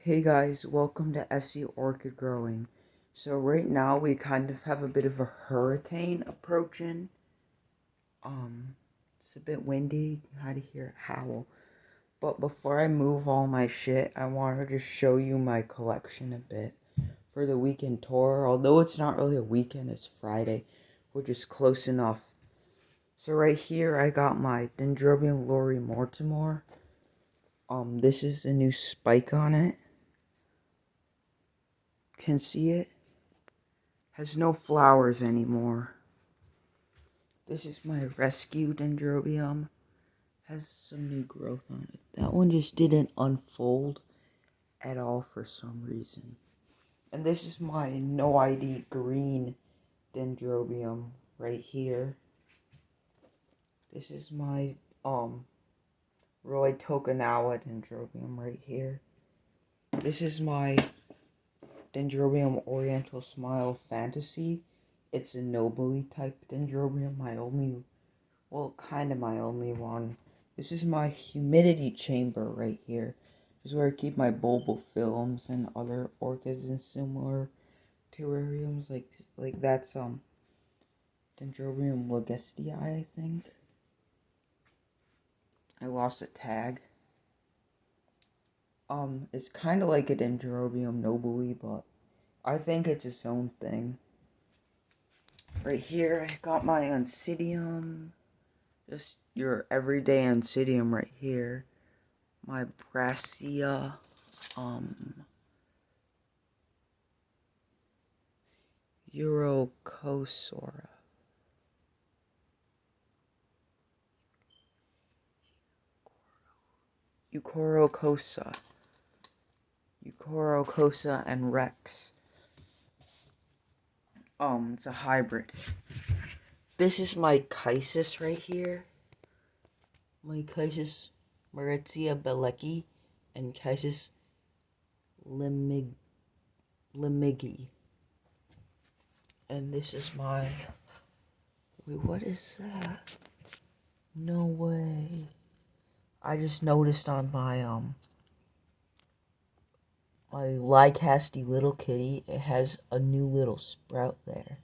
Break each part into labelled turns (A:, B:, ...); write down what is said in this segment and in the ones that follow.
A: Hey guys, welcome to SE Orchid Growing. So right now we kind of have a bit of a hurricane approaching. It's a bit windy, you had to hear it howl. But before I move all my shit, I wanted to show you my collection a bit for the weekend tour. Although it's not really a weekend, it's Friday, which is close enough. So right here I got my Dendrobium Lori Mortimer. This is the new spike on it. Can see it? Has no flowers anymore. This is my rescue dendrobium. Has some new growth on it. That one just didn't unfold at all for some reason. And this is my no ID green dendrobium right here. This is my Roy Tokunawa dendrobium right here. This is my Dendrobium Oriental Smile Fantasy. It's a nobly type dendrobium, my only one. This is my humidity chamber right here. This is where I keep my bulbal films and other orchids in similar terrariums. Like that's Dendrobium Legestii, I think. I lost a tag. It's kind of like a Dendrobium nobly, but I think it's its own thing. Right here, I got my Oncidium. Just your everyday Oncidium right here. My Brassia, Eurocosora. Euchorocosa and Rex. It's a hybrid. This is my Chysis right here. My Chysis Maritzia Belecki and Chysis Limigi. And this is my... Wait, what is that? No way. I just noticed on my, my Lycasty little kitty, it has a new little sprout there.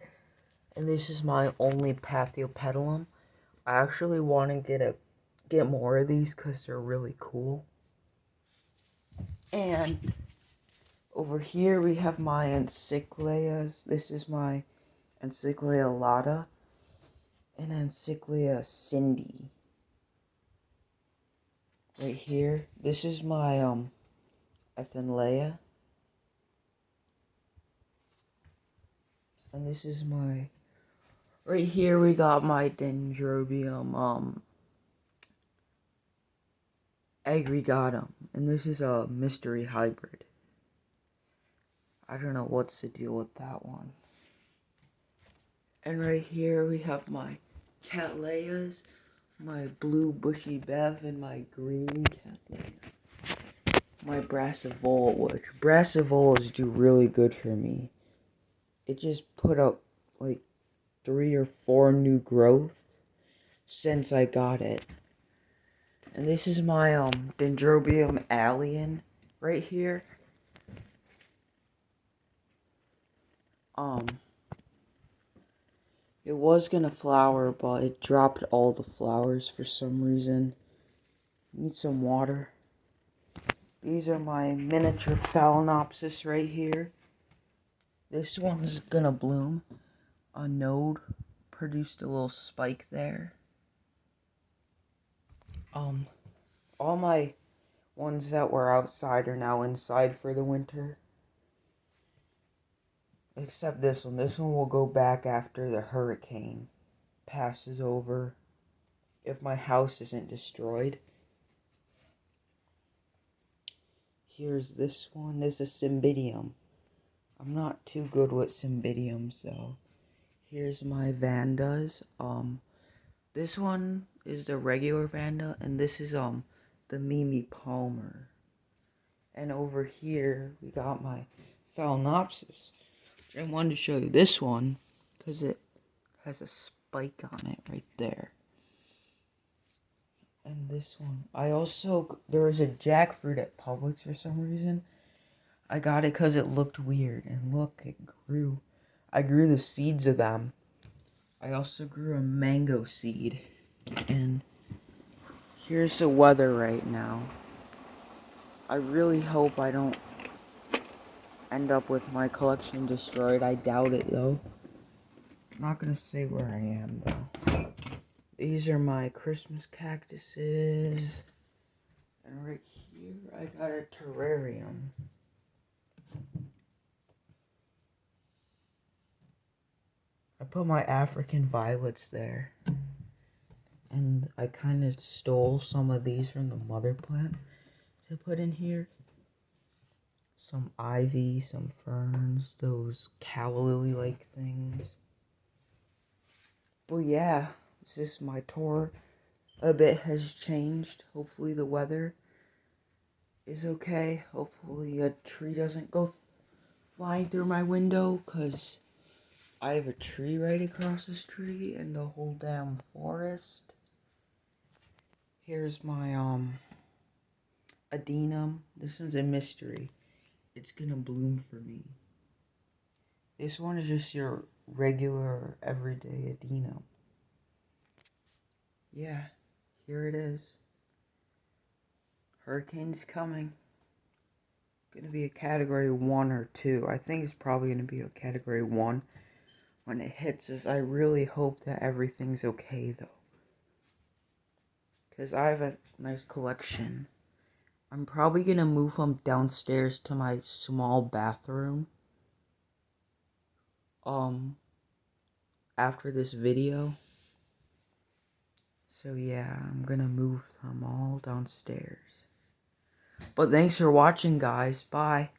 A: And this is my only Pathiopedilum. I actually want to get more of these because they're really cool. And over here we have my Encycleas. This is my Encyclea Lata and Encyclea Cindy. Right here, this is my Ethenlea. And this is my... Right here we got my Dendrobium Aggregatum. And this is a mystery hybrid. I don't know what's the deal with that one. And right here we have my Cattleyas, my blue bushy bev, and my green Cattleya. My Brassivola, which Brassivolas do really good for me. It just put up like 3 or 4 new growth since I got it. And this is my Dendrobium Alien right here. It was gonna flower, but it dropped all the flowers for some reason. Need some water. These are my miniature Phalaenopsis right here. This one's gonna bloom. A node produced a little spike there. All my ones that were outside are now inside for the winter. Except this one. This one will go back after the hurricane passes over. If my house isn't destroyed. Here's this one. This is a Cymbidium. I'm not too good with Cymbidium, so here's my Vandas. This one is the regular Vanda, and this is the Mimi Palmer. And over here we got my Phalaenopsis. I wanted to show you this one because it has a spike on it right there. And this one, there was a jackfruit at Publix for some reason, I got it because it looked weird. And look, it grew. I grew the seeds of them. I also grew a mango seed. And here's the weather right now. I really hope I don't end up with my collection destroyed. I doubt it though. I'm not gonna say where I am though. These are my Christmas cactuses. And right here I got a terrarium. I put my African violets there. And I kind of stole some of these from the mother plant to put in here. Some ivy, some ferns, those calla lily-like things. But yeah, this is my tour. A bit has changed. Hopefully the weather is okay. Hopefully a tree doesn't go flying through my window, because I have a tree right across the street and the whole damn forest. Here's my adenum. This one's a mystery. It's gonna bloom for me. This one is just your regular everyday adenum. Yeah, here it is. Hurricane's coming. Gonna be a category 1 or 2. I think it's probably gonna be a category 1 when it hits us. I really hope that everything's okay though, because I have a nice collection. I'm probably gonna move them downstairs to my small bathroom after this video. So yeah, I'm gonna move them all downstairs. But thanks for watching, guys. Bye.